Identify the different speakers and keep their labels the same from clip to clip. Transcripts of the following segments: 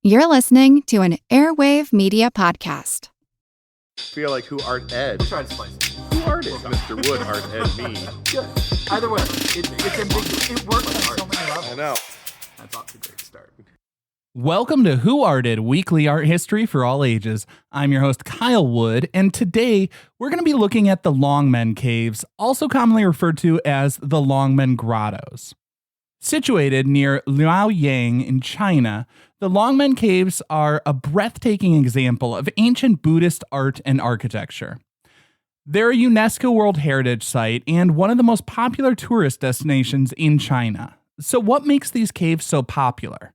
Speaker 1: You're listening to an Airwave Media Podcast.
Speaker 2: Feel like who art Ed?
Speaker 3: We'll try to spice it.
Speaker 2: Who art is Mr. Wood art Ed me?
Speaker 3: Good. Either way, it's ambiguous. It works on so many levels.
Speaker 2: I know.
Speaker 3: That's off to a great start.
Speaker 4: Welcome to Who Arted, weekly art history for all ages. I'm your host, Kyle Wood, and today we're going to be looking at the Longmen Caves, also commonly referred to as the Longmen Grottoes. Situated near Liaoyang in China, the Longmen Caves are a breathtaking example of ancient Buddhist art and architecture. They're a UNESCO World Heritage Site and one of the most popular tourist destinations in China. So what makes these caves so popular?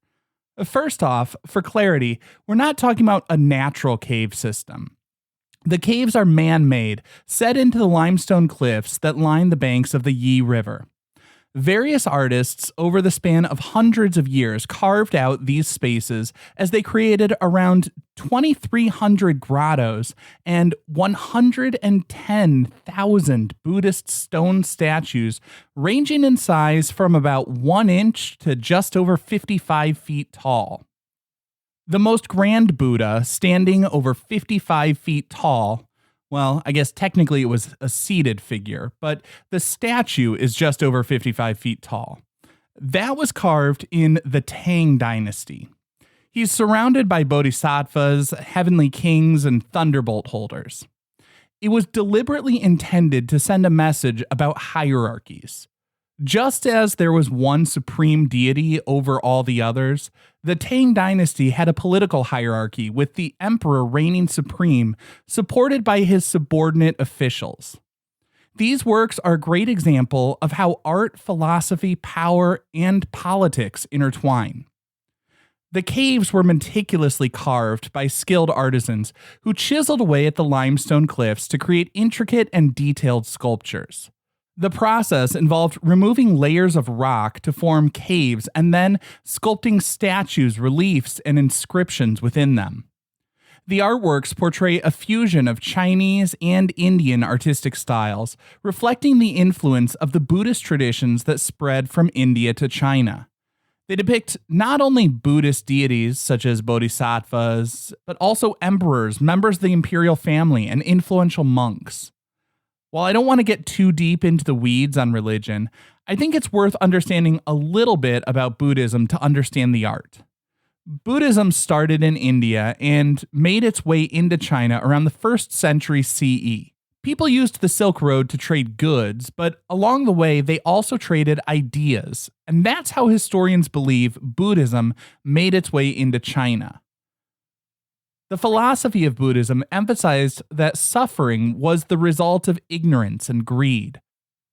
Speaker 4: First off, for clarity, we're not talking about a natural cave system. The caves are man-made, set into the limestone cliffs that line the banks of the Yi River. Various artists over the span of hundreds of years carved out these spaces as they created around 2,300 grottos and 110,000 Buddhist stone statues ranging in size from about 1 inch to just over 55 feet tall. The most grand Buddha, standing over 55 feet tall, well, I guess technically it was a seated figure, but the statue is just over 55 feet tall. That was carved in the Tang Dynasty. He's surrounded by bodhisattvas, heavenly kings, and thunderbolt holders. It was deliberately intended to send a message about hierarchies. Just as there was one supreme deity over all the others, the Tang Dynasty had a political hierarchy with the emperor reigning supreme, supported by his subordinate officials. These works are a great example of how art, philosophy, power, and politics intertwine. The caves were meticulously carved by skilled artisans who chiseled away at the limestone cliffs to create intricate and detailed sculptures. The process involved removing layers of rock to form caves and then sculpting statues, reliefs, and inscriptions within them. The artworks portray a fusion of Chinese and Indian artistic styles, reflecting the influence of the Buddhist traditions that spread from India to China. They depict not only Buddhist deities such as bodhisattvas, but also emperors, members of the imperial family, and influential monks. While I don't want to get too deep into the weeds on religion, I think it's worth understanding a little bit about Buddhism to understand the art. Buddhism started in India and made its way into China around the 1st century CE. People used the Silk Road to trade goods, but along the way they also traded ideas, and that's how historians believe Buddhism made its way into China. The philosophy of Buddhism emphasized that suffering was the result of ignorance and greed.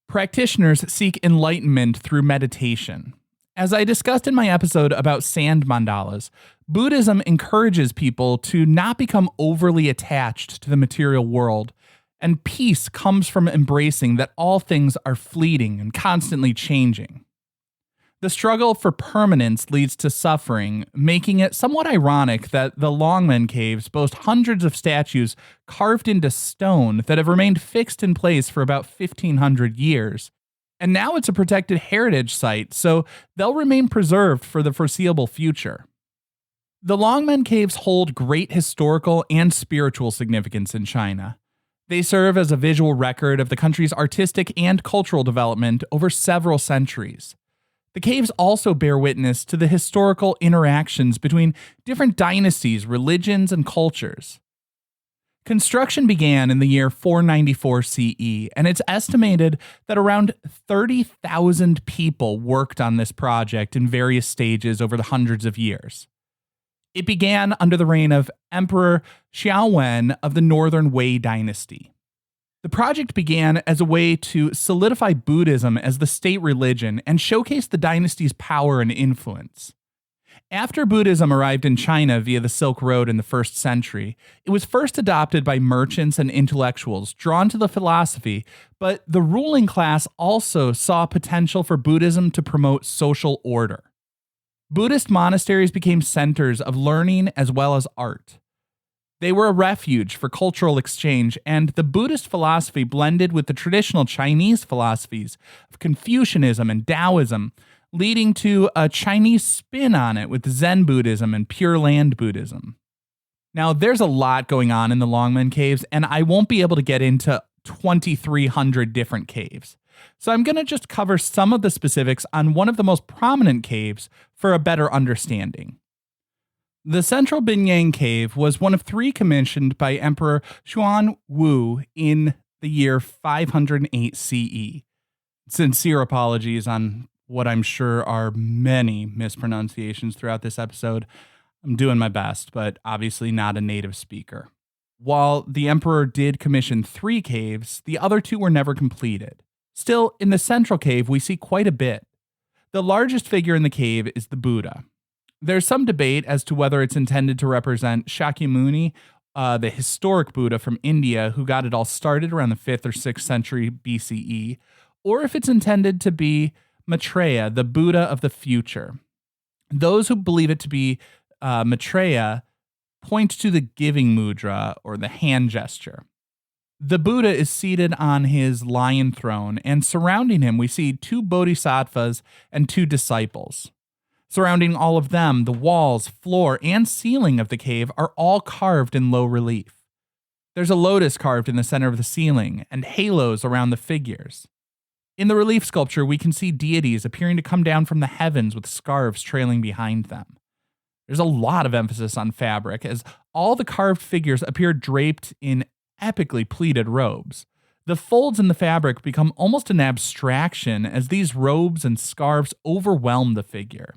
Speaker 4: Practitioners seek enlightenment through meditation. As I discussed in my episode about sand mandalas, Buddhism encourages people to not become overly attached to the material world, and peace comes from embracing that all things are fleeting and constantly changing. The struggle for permanence leads to suffering, making it somewhat ironic that the Longmen Caves boast hundreds of statues carved into stone that have remained fixed in place for about 1,500 years. And now it's a protected heritage site, so they'll remain preserved for the foreseeable future. The Longmen Caves hold great historical and spiritual significance in China. They serve as a visual record of the country's artistic and cultural development over several centuries. The caves also bear witness to the historical interactions between different dynasties, religions, and cultures. Construction began in the year 494 CE, and it's estimated that around 30,000 people worked on this project in various stages over the hundreds of years. It began under the reign of Emperor Xiaowen of the Northern Wei dynasty. The project began as a way to solidify Buddhism as the state religion and showcase the dynasty's power and influence. After Buddhism arrived in China via the Silk Road in the 1st century, it was first adopted by merchants and intellectuals drawn to the philosophy, but the ruling class also saw potential for Buddhism to promote social order. Buddhist monasteries became centers of learning as well as art. They were a refuge for cultural exchange, and the Buddhist philosophy blended with the traditional Chinese philosophies of Confucianism and Taoism, leading to a Chinese spin on it with Zen Buddhism and Pure Land Buddhism. Now, there's a lot going on in the Longmen Caves, and I won't be able to get into 2,300 different caves. So I'm going to just cover some of the specifics on one of the most prominent caves for a better understanding. The Central Binyang Cave was one of 3 commissioned by Emperor Xuan Wu in the year 508 CE. Sincere apologies on what I'm sure are many mispronunciations throughout this episode. I'm doing my best, but obviously not a native speaker. While the emperor did commission 3 caves, the other 2 were never completed. Still, in the central cave, we see quite a bit. The largest figure in the cave is the Buddha. There's some debate as to whether it's intended to represent Shakyamuni, the historic Buddha from India who got it all started around the 5th or 6th century BCE, or if it's intended to be Maitreya, the Buddha of the future. Those who believe it to be Maitreya point to the giving mudra, or the hand gesture. The Buddha is seated on his lion throne, and surrounding him we see 2 bodhisattvas and 2 disciples. Surrounding all of them, the walls, floor, and ceiling of the cave are all carved in low relief. There's a lotus carved in the center of the ceiling, and halos around the figures. In the relief sculpture, we can see deities appearing to come down from the heavens with scarves trailing behind them. There's a lot of emphasis on fabric, as all the carved figures appear draped in epically pleated robes. The folds in the fabric become almost an abstraction as these robes and scarves overwhelm the figure.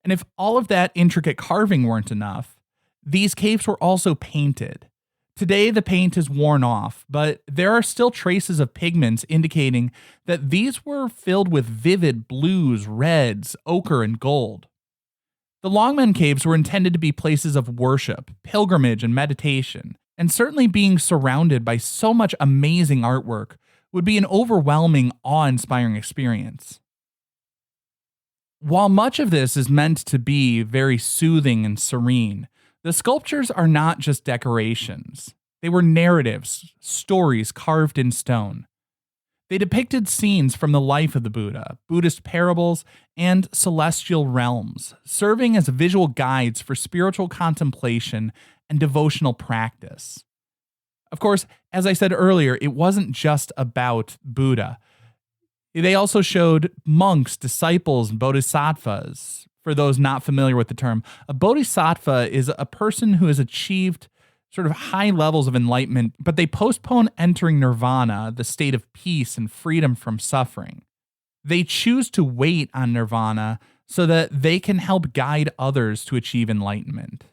Speaker 4: And if all of that intricate carving weren't enough, these caves were also painted. Today, the paint is worn off, but there are still traces of pigments indicating that these were filled with vivid blues, reds, ochre, and gold. The Longmen Caves were intended to be places of worship, pilgrimage, and meditation, and certainly being surrounded by so much amazing artwork would be an overwhelming, awe-inspiring experience. While much of this is meant to be very soothing and serene, the sculptures are not just decorations. They were narratives, stories carved in stone. They depicted scenes from the life of the Buddha, Buddhist parables, and celestial realms, serving as visual guides for spiritual contemplation and devotional practice. Of course, as I said earlier, it wasn't just about Buddha. They also showed monks, disciples, and bodhisattvas. For those not familiar with the term, a bodhisattva is a person who has achieved sort of high levels of enlightenment, but they postpone entering nirvana, the state of peace and freedom from suffering. They choose to wait on nirvana so that they can help guide others to achieve enlightenment.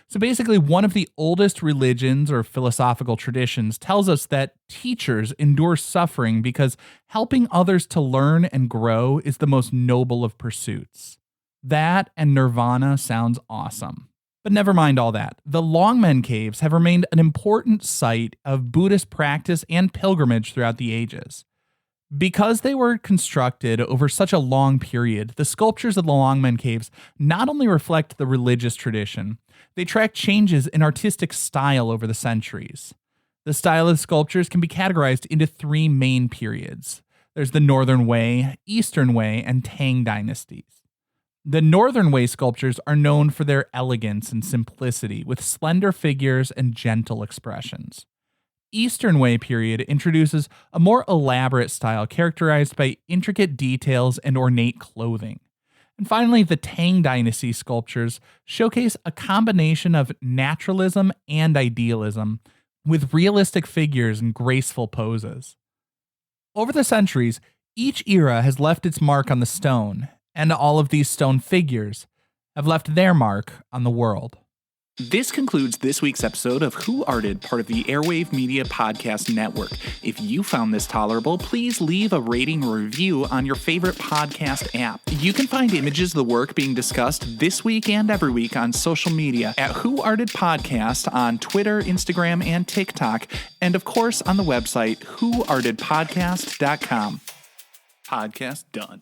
Speaker 4: So basically, one of the oldest religions or philosophical traditions tells us that teachers endure suffering because helping others to learn and grow is the most noble of pursuits. That and nirvana sounds awesome. But never mind all that. The Longmen Caves have remained an important site of Buddhist practice and pilgrimage throughout the ages. Because they were constructed over such a long period, the sculptures of the Longmen Caves not only reflect the religious tradition, they track changes in artistic style over the centuries. The style of the sculptures can be categorized into 3 main periods. There's the Northern Wei, Eastern Wei, and Tang dynasties. The Northern Wei sculptures are known for their elegance and simplicity, with slender figures and gentle expressions. Eastern Wei period introduces a more elaborate style characterized by intricate details and ornate clothing. And finally, the Tang dynasty sculptures showcase a combination of naturalism and idealism, with realistic figures and graceful poses. Over the centuries, each era has left its mark on the stone, and all of these stone figures have left their mark on the world.
Speaker 5: This concludes this week's episode of Who Arted, part of the Airwave Media Podcast Network. If you found this tolerable, please leave a rating or review on your favorite podcast app. You can find images of the work being discussed this week and every week on social media at Who Arted Podcast on Twitter, Instagram, and TikTok, and of course on the website whoartedpodcast.com. Podcast done.